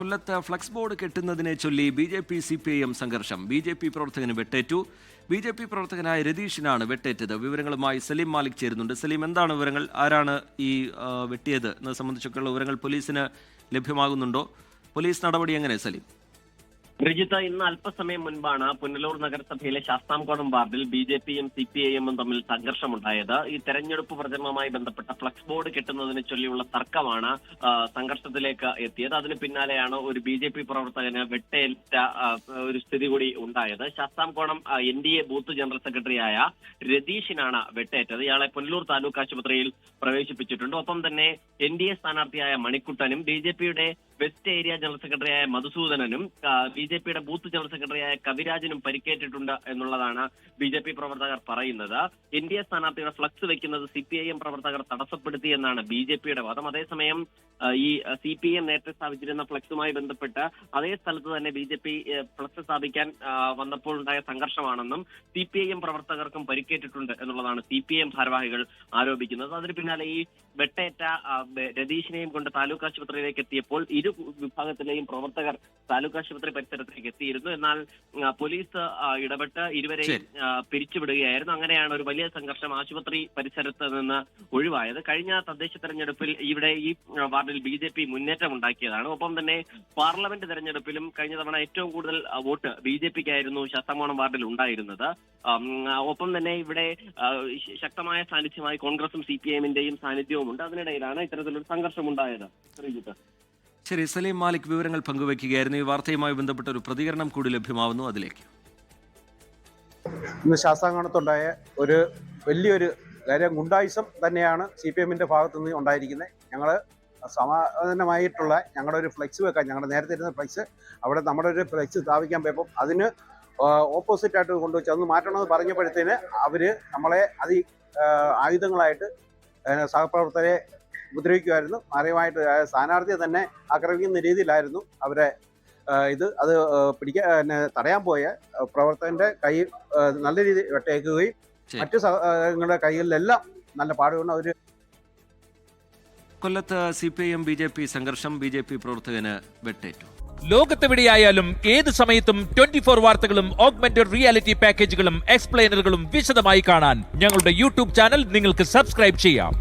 കൊല്ലത്ത് flex board കെട്ടുന്നതിനെ ചൊല്ലി BJP. CPIM സംഘർഷം. ബി.ജെ.പി. പ്രവർത്തകന് വെട്ടേറ്റു. ബി.ജെ.പി. പ്രവർത്തകനായ രതീഷിനാണ് വെട്ടേറ്റത്. വിവരങ്ങളുമായി സലീം മാലിക് ചേരുന്നുണ്ട്. സലീം, എന്താണ് വിവരങ്ങൾ? ആരാണ് ഈ വെട്ടിയത് എന്നത് സംബന്ധിച്ചൊക്കെയുള്ള വിവരങ്ങൾ പോലീസിന് ലഭ്യമാകുന്നുണ്ടോ? പോലീസ് നടപടി എങ്ങനെ, സലീം? ബ്രിജിത്ത്, ഇന്ന് അല്പസമയം മുൻപാണ് പുനലൂർ നഗരസഭയിലെ ശാസ്താംകോണം വാർഡിൽ ബി.ജെ.പിയും CPIM തമ്മിൽ സംഘർഷമുണ്ടായത്. ഈ തെരഞ്ഞെടുപ്പ് പ്രചരണവുമായി ബന്ധപ്പെട്ട ഫ്ലക്സ് ബോർഡ് കെട്ടുന്നതിനെ ചൊല്ലിയുള്ള തർക്കമാണ് സംഘർഷത്തിലേക്ക് എത്തിയത്. അതിന് പിന്നാലെയാണ് ഒരു ബി.ജെ.പി. പ്രവർത്തകന് വെട്ടേറ്റ ഒരു സ്ഥിതി കൂടി ഉണ്ടായത്. ശാസ്താംകോണം NDA ബൂത്ത് ജനറൽ സെക്രട്ടറിയായ രതീഷിനാണ് വെട്ടേറ്റത്. ഇയാളെ പുനലൂർ താലൂക്ക് ആശുപത്രിയിൽ പ്രവേശിപ്പിച്ചിട്ടുണ്ട്. ഒപ്പം തന്നെ NDA സ്ഥാനാർത്ഥിയായ മണിക്കുട്ടനും ബി.ജെ.പിയുടെ വെസ്റ്റ് ഏരിയ ജനറൽ സെക്രട്ടറിയായ മധുസൂദനനും ബി.ജെ.പിയുടെ ബൂത്ത് ജനറൽ സെക്രട്ടറിയായ കവിരാജിനും പരിക്കേറ്റിട്ടുണ്ട് എന്നുള്ളതാണ് ബി.ജെ.പി. പ്രവർത്തകർ പറയുന്നത്. NDA സ്ഥാനാർത്ഥിയുടെ ഫ്ലക്സ് വെക്കുന്നത് CPIM പ്രവർത്തകർ തടസ്സപ്പെടുത്തി എന്നാണ് ബി.ജെ.പിയുടെ വാദം. അതേസമയം ഈ CPIM നേരത്തെ സ്ഥാപിച്ചിരുന്ന ഫ്ലക്സുമായി ബന്ധപ്പെട്ട് അതേ സ്ഥലത്ത് തന്നെ ബി.ജെ.പി. ഫ്ലക്സ് സ്ഥാപിക്കാൻ വന്നപ്പോൾ ഉണ്ടായ സംഘർഷമാണെന്നും CPIM പ്രവർത്തകർക്കും പരിക്കേറ്റിട്ടുണ്ട് എന്നുള്ളതാണ് CPIM ഭാരവാഹികൾ ആരോപിക്കുന്നത്. അതിന് പിന്നാലെ ഈ വെട്ടേറ്റ രതീഷിനെയും കൊണ്ട് താലൂക്ക് ആശുപത്രിയിലേക്ക് എത്തിയപ്പോൾ ഇരു വിഭാഗത്തിലെയും പ്രവർത്തകർ താലൂക്ക് ആശുപത്രി പരിസരത്തേക്ക് എത്തിയിരുന്നു. എന്നാൽ പോലീസ് ഇടപെട്ട് ഇരുവരെയും പിരിച്ചുവിടുകയായിരുന്നു. അങ്ങനെയാണ് ഒരു വലിയ സംഘർഷം ആശുപത്രി പരിസരത്ത് നിന്ന് ഒഴിവായത്. കഴിഞ്ഞ തദ്ദേശ തെരഞ്ഞെടുപ്പിൽ ഇവിടെ ഈ വാർഡിൽ ബി.ജെ.പി. മുന്നേറ്റം ഉണ്ടാക്കിയതാണ്. ഒപ്പം തന്നെ പാർലമെന്റ് തെരഞ്ഞെടുപ്പിലും കഴിഞ്ഞ തവണ ഏറ്റവും കൂടുതൽ വോട്ട് ബി.ജെ.പിക്കായിരുന്നു ശാസ്താംകോണം വാർഡിൽ ഉണ്ടായിരുന്നത്. ഒപ്പം തന്നെ ഇവിടെ ശക്തമായ സാന്നിധ്യമായി കോൺഗ്രസും CPIMന്റെയും സാന്നിധ്യവുമുണ്ട്. അതിനിടയിലാണ് ഇത്തരത്തിലൊരു സംഘർഷം ഉണ്ടായത്. ശരി, സലീം മാലിക് വിവരങ്ങൾ പങ്കുവയ്ക്കുകയായിരുന്നു. ഈ വാർത്തയുമായി ബന്ധപ്പെട്ട ഒരു പ്രതികരണം കൂടി ലഭ്യമാവുന്നു, അതിലേക്ക്. ഇന്ന് ശാസ്താംകോണത്തുണ്ടായ ഒരു വലിയൊരു കാര്യം ഗുണ്ടായുസം തന്നെയാണ് CPIMന്റെ ഭാഗത്തു നിന്ന് ഉണ്ടായിരിക്കുന്നത്. ഞങ്ങൾ സമാധാനമായിട്ടുള്ള ഞങ്ങളുടെ ഒരു ഫ്ലെക്സ് വെക്കാൻ, ഞങ്ങളുടെ നേരത്തെ ഇരുന്ന ഫ്ലെക്സ് അവിടെ നമ്മുടെ ഒരു ഫ്ലെക്സ് സ്ഥാപിക്കാൻ പോയപ്പോൾ അതിന് ഓപ്പോസിറ്റായിട്ട് കൊണ്ടുവച്ച് അതൊന്ന് മാറ്റണമെന്ന് പറഞ്ഞപ്പോഴത്തേന് അവർ നമ്മളെ ആയുധങ്ങളായിട്ട് സഹപ്രവർത്തകരെ ഉപദ്രവിക്കുമായിരുന്നു. മാറിയമായിട്ട് സ്ഥാനാർത്ഥിയെ തന്നെ ആക്രമിക്കുന്ന രീതിയിലായിരുന്നു അവരെ അത് തടയാൻ പോയ പ്രവർത്തകന്റെ കൈ നല്ല രീതിയിൽ വെട്ടേക്കുകയും മറ്റു സഹങ്ങളുടെ കൈകളിലെല്ലാം നല്ല പാടുകൊണ്ട് അവർ. കൊല്ലത്ത് CPIM BJP സംഘർഷം. ബി.ജെ.പി. പ്രവർത്തകന് വെട്ടേറ്റു. ലോകത്തെവിടെയായാലും ഏത് സമയത്തും 24 വാർത്തകളും ഓഗ്മെന്റഡ് റിയാലിറ്റി പാക്കേജുകളും എക്സ്പ്ലെയിനറുകളും വിശദമായി കാണാൻ ഞങ്ങളുടെ YouTube ചാനൽ നിങ്ങൾക്ക് സബ്സ്ക്രൈബ് ചെയ്യാം.